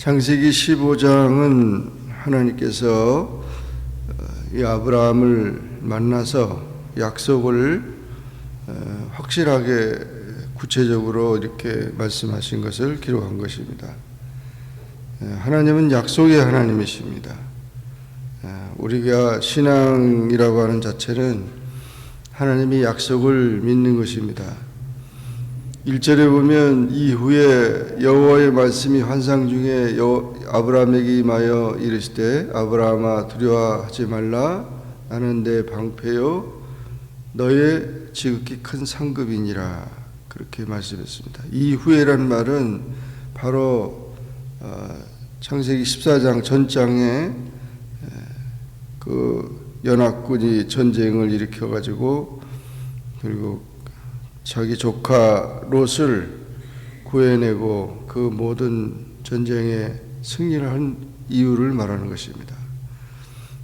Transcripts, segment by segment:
창세기 15장은 하나님께서 이 아브라함을 만나서 약속을 확실하게 구체적으로 이렇게 말씀하신 것을 기록한 것입니다. 하나님은 약속의 하나님이십니다. 우리가 신앙이라고 하는 자체는 하나님이 약속을 믿는 것입니다. 1절에 보면 이후에 여호와의 말씀이 환상 중에 아브라함에게 임하여 이르시되 아브라함아 두려워하지 말라 나는 내 방패요 너의 지극히 큰 상급이니라 그렇게 말씀했습니다. 이후에라는 말은 바로 창세기 14장 전장에 그 연합군이 전쟁을 일으켜 가지고 그리고 자기 조카 롯을 구해내고 그 모든 전쟁에 승리를 한 이유를 말하는 것입니다.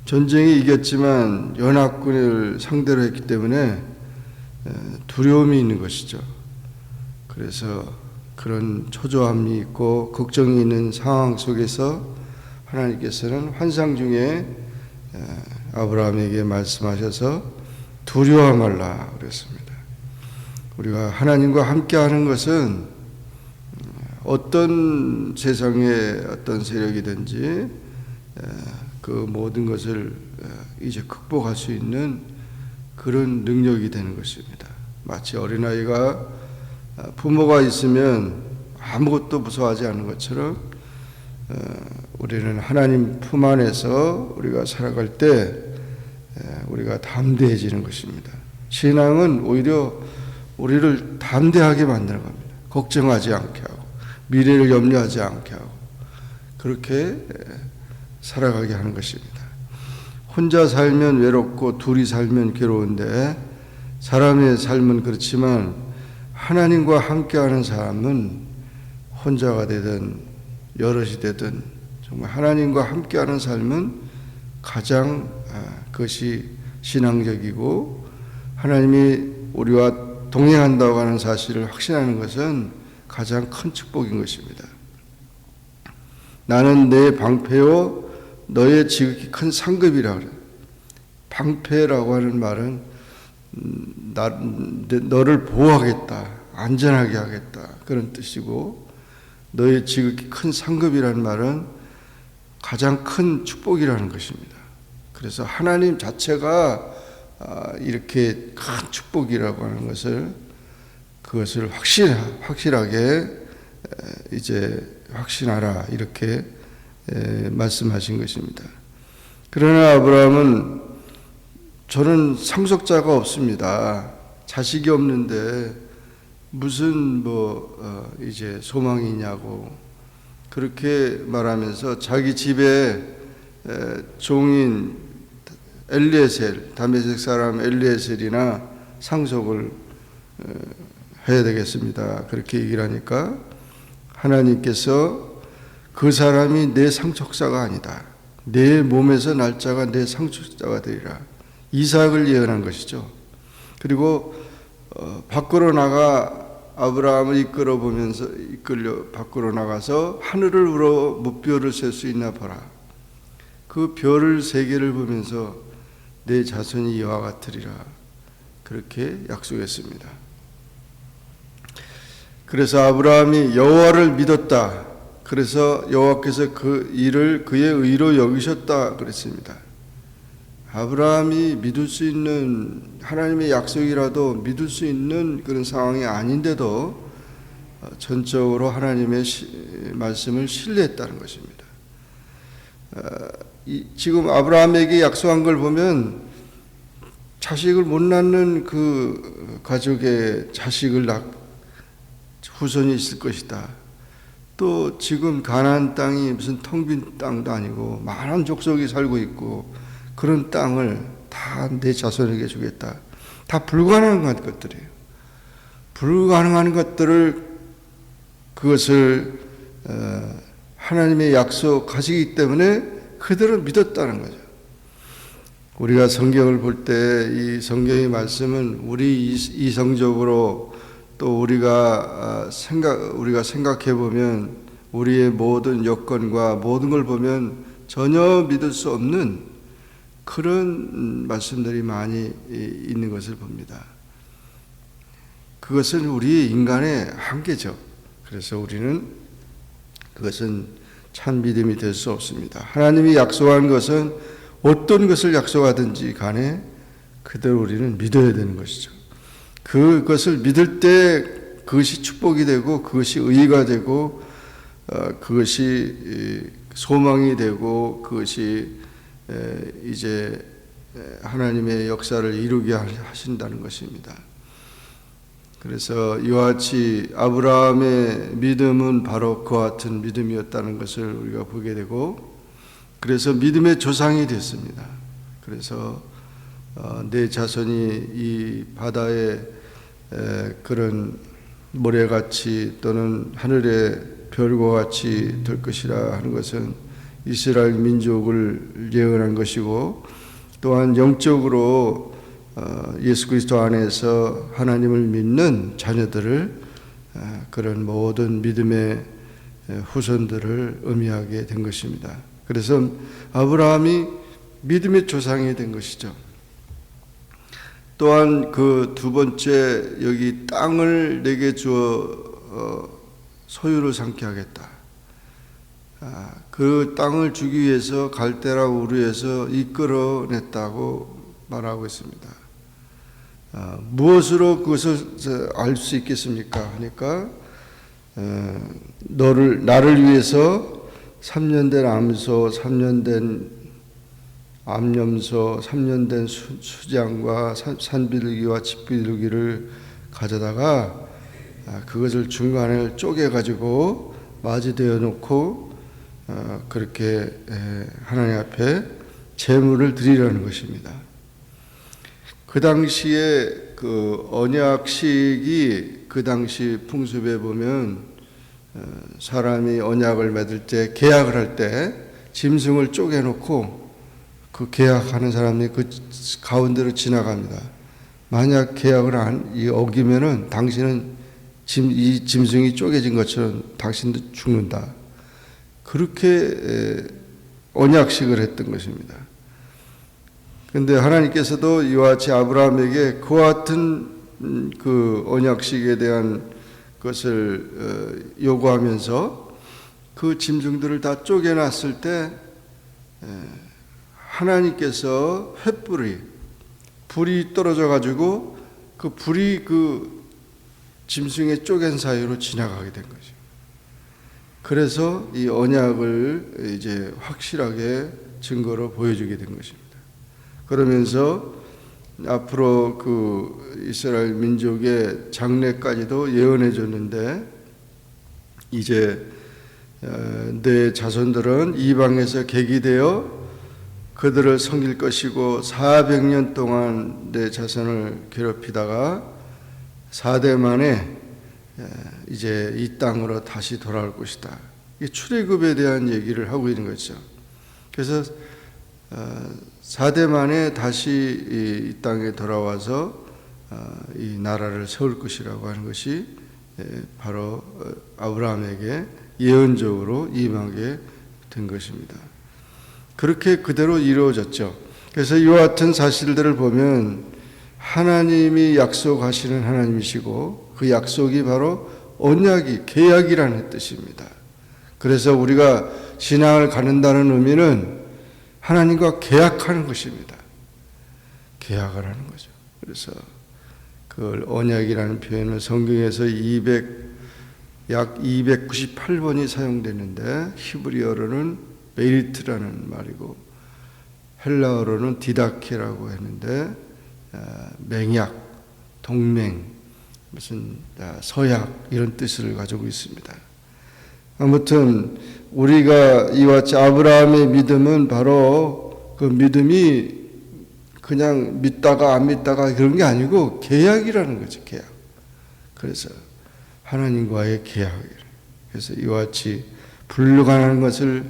전쟁이 이겼지만 연합군을 상대로 했기 때문에 두려움이 있는 것이죠. 그래서 그런 초조함이 있고 걱정이 있는 상황 속에서 하나님께서는 환상 중에 아브라함에게 말씀하셔서 두려워 말라 그랬습니다. 우리가 하나님과 함께하는 것은 어떤 세상의 어떤 세력이든지 그 모든 것을 이제 극복할 수 있는 그런 능력이 되는 것입니다. 마치 어린아이가 부모가 있으면 아무것도 무서워하지 않는 것처럼 우리는 하나님 품 안에서 우리가 살아갈 때 우리가 담대해지는 것입니다. 신앙은 오히려 우리를 담대하게 만드는 겁니다. 걱정하지 않게 하고 미래를 염려하지 않게 하고 그렇게 살아가게 하는 것입니다. 혼자 살면 외롭고 둘이 살면 괴로운데 사람의 삶은 그렇지만 하나님과 함께하는 사람은 혼자가 되든 여럿이 되든 정말 하나님과 함께하는 삶은 가장 그것이 신앙적이고 하나님이 우리와 동행한다고 하는 사실을 확신하는 것은 가장 큰 축복인 것입니다. 나는 내 방패요 너의 지극히 큰 상급이라 그래요. 방패라고 하는 말은 너를 보호하겠다, 안전하게 하겠다 그런 뜻이고 너의 지극히 큰 상급이라는 말은 가장 큰 축복이라는 것입니다. 그래서 하나님 자체가 이렇게 큰 축복이라고 하는 것을 그것을 확실하게 이제 확신하라 이렇게 말씀하신 것입니다. 그러나 아브라함은 저는 상속자가 없습니다. 자식이 없는데 무슨 이제 소망이 있냐고 그렇게 말하면서 자기 집에 종인 엘리에셀, 다메섹 사람 엘리에셀이나 상속을 해야 되겠습니다. 그렇게 얘기를 하니까 하나님께서 그 사람이 내 상속자가 아니다. 내 몸에서 날 자가 내 상속자가 되리라. 이삭을 예언한 것이죠. 그리고 밖으로 나가 아브라함을 이끌어 밖으로 나가서 하늘을 우러 무뼈를 셀 수 있나 보라. 그 별을 세 개를 보면서 내 자손이 이와 같으리라 그렇게 약속했습니다. 그래서 아브라함이 여호와를 믿었다. 그래서 여호와께서 그 일을 그의 의로 여기셨다 그랬습니다. 아브라함이 믿을 수 있는 하나님의 약속이라도 믿을 수 있는 그런 상황이 아닌데도 전적으로 하나님의 말씀을 신뢰했다는 것입니다. 지금 아브라함에게 약속한 걸 보면 자식을 못 낳는 그 가족의 자식을 후손이 있을 것이다. 또 지금 가나안 땅이 무슨 텅 빈 땅도 아니고 많은 족속이 살고 있고 그런 땅을 다 내 자손에게 주겠다. 다 불가능한 것들이에요. 불가능한 것들을 그것을 하나님의 약속 가지기 때문에 그대로 믿었다는 거죠. 우리가 성경을 볼 때 이 성경의 말씀은 우리 이성적으로 또 우리가 생각해 보면 우리의 모든 여건과 모든 걸 보면 전혀 믿을 수 없는 그런 말씀들이 많이 있는 것을 봅니다. 그것은 우리 인간의 한계죠. 그래서 우리는 그것은 참 믿음이 될 수 없습니다. 하나님이 약속한 것은 어떤 것을 약속하든지 간에 그대로 우리는 믿어야 되는 것이죠. 그것을 믿을 때 그것이 축복이 되고 그것이 의의가 되고 그것이 소망이 되고 그것이 이제 하나님의 역사를 이루게 하신다는 것입니다. 그래서 이와 같이 아브라함의 믿음은 바로 그와 같은 믿음이었다는 것을 우리가 보게 되고, 그래서 믿음의 조상이 됐습니다. 그래서 내 자손이 이 바다의 그런 모래같이 또는 하늘의 별과 같이 될 것이라 하는 것은 이스라엘 민족을 예언한 것이고, 또한 영적으로 예수 그리스도 안에서 하나님을 믿는 자녀들을 그런 모든 믿음의 후손들을 의미하게 된 것입니다. 그래서 아브라함이 믿음의 조상이 된 것이죠. 또한 그 두 번째, 여기 땅을 내게 주어 소유를 삼게 하겠다. 그 땅을 주기 위해서 갈대라 우르에서 이끌어냈다고 말하고 있습니다. 무엇으로 그것을 알 수 있겠습니까? 하니까 나를 위해서 3년 된 암소, 3년 된 암염소, 3년 된 수장과 산비둘기와 집비둘기를 가져다가 그것을 중간에 쪼개가지고 맞이되어 놓고 그렇게 하나님 앞에 제물을 드리려는 것입니다. 그 당시에 그 언약식이 그 당시 풍습에 보면 사람이 언약을 맺을 때, 계약을 할 때 짐승을 쪼개놓고 그 계약하는 사람이 그 가운데로 지나갑니다. 만약 계약을 어기면은 당신은 이 짐승이 쪼개진 것처럼 당신도 죽는다. 그렇게 언약식을 했던 것입니다. 그런데 하나님께서도 이와 같이 아브라함에게 그와 같은 그 언약식에 대한 것을 요구하면서 그 짐승들을 다 쪼개놨을 때 하나님께서 불이 떨어져 가지고 그 불이 그 짐승의 쪼갠 사이로 지나가게 된 거죠. 그래서 이 언약을 이제 확실하게 증거로 보여주게 된 것입니다. 그러면서 앞으로 그 이스라엘 민족의 장래까지도 예언해 줬는데, 이제 내 자손들은 이방에서 객이되어 그들을 섬길 것이고 400년 동안 내 자손을 괴롭히다가 4대 만에 이제 이 땅으로 다시 돌아올 것이다. 이 출애굽에 대한 얘기를 하고 있는 거죠. 그래서 4대 만에 다시 이 땅에 돌아와서 이 나라를 세울 것이라고 하는 것이 바로 아브라함에게 예언적으로 임하게 된 것입니다. 그렇게 그대로 이루어졌죠. 그래서 이와 같은 사실들을 보면 하나님이 약속하시는 하나님이시고 그 약속이 바로 언약이, 계약이라는 뜻입니다. 그래서 우리가 신앙을 갖는다는 의미는 하나님과 계약하는 것입니다. 계약을 하는 거죠. 그래서 그 언약이라는 표현을 성경에서 약 298번이 사용되는데, 히브리어로는 베리트라는 말이고 헬라어로는 디다케라고 했는데 맹약, 동맹, 무슨 서약 이런 뜻을 가지고 있습니다. 아무튼 우리가 이와 같이 아브라함의 믿음은 바로 그 믿음이 그냥 믿다가 안 믿다가 그런 게 아니고 계약이라는 거죠. 계약. 그래서 하나님과의 계약이에요. 그래서 이와 같이 불가능한 것을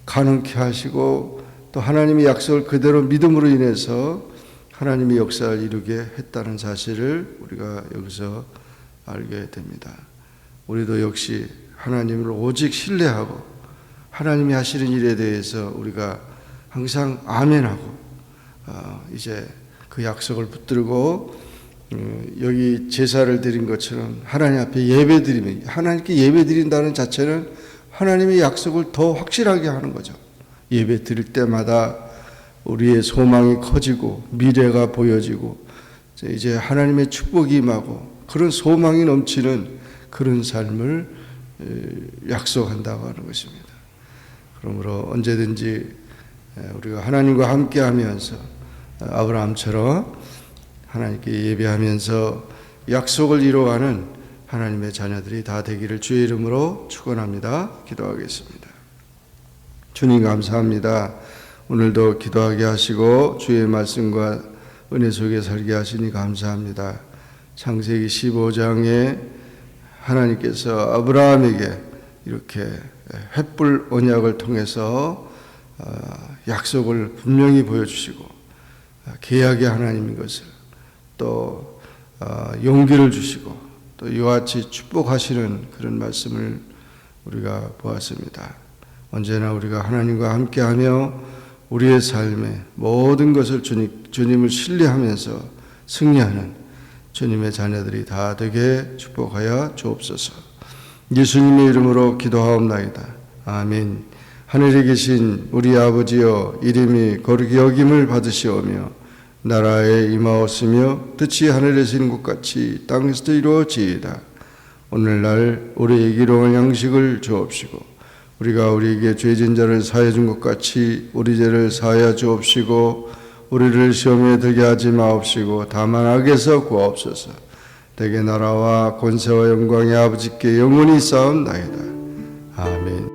가능케 하시고 또 하나님의 약속을 그대로 믿음으로 인해서 하나님의 역사를 이루게 했다는 사실을 우리가 여기서 알게 됩니다. 우리도 역시 하나님을 오직 신뢰하고 하나님이 하시는 일에 대해서 우리가 항상 아멘하고 이제 그 약속을 붙들고 여기 제사를 드린 것처럼 하나님 앞에 예배드리면, 하나님께 예배드린다는 자체는 하나님의 약속을 더 확실하게 하는 거죠. 예배 드릴 때마다 우리의 소망이 커지고 미래가 보여지고 이제 하나님의 축복이 임하고 그런 소망이 넘치는 그런 삶을 약속한다고 하는 것입니다. 그러므로 언제든지 우리가 하나님과 함께 하면서 아브라함처럼 하나님께 예배하면서 약속을 이루어가는 하나님의 자녀들이 다 되기를 주의 이름으로 축원합니다. 기도하겠습니다. 주님 감사합니다. 오늘도 기도하게 하시고 주의 말씀과 은혜 속에 살게 하시니 감사합니다. 창세기 15장에 하나님께서 아브라함에게 이렇게 횃불 언약을 통해서 약속을 분명히 보여주시고 계약의 하나님인 것을 또 용기를 주시고 또 이와 같이 축복하시는 그런 말씀을 우리가 보았습니다. 언제나 우리가 하나님과 함께하며 우리의 삶의 모든 것을 주님을 신뢰하면서 승리하는 주님의 자녀들이 다 되게 축복하여 주옵소서. 예수님의 이름으로 기도하옵나이다. 아멘. 하늘에 계신 우리 아버지여, 이름이 거룩히 여김을 받으시오며 나라에 임하옵으며 뜻이 하늘에서 이룬 것 같이 땅에서도 이루어지이다. 오늘날 우리에게 일용할 양식을 주옵시고 우리가 우리에게 죄진 자를 사하여 준 것 같이 우리 죄를 사하여 주옵시고 우리를 시험에 들게 하지 마옵시고 다만 악에서 구하옵소서. 대개 나라와 권세와 영광이 아버지께 영원히 쌓옵나이다. 아멘.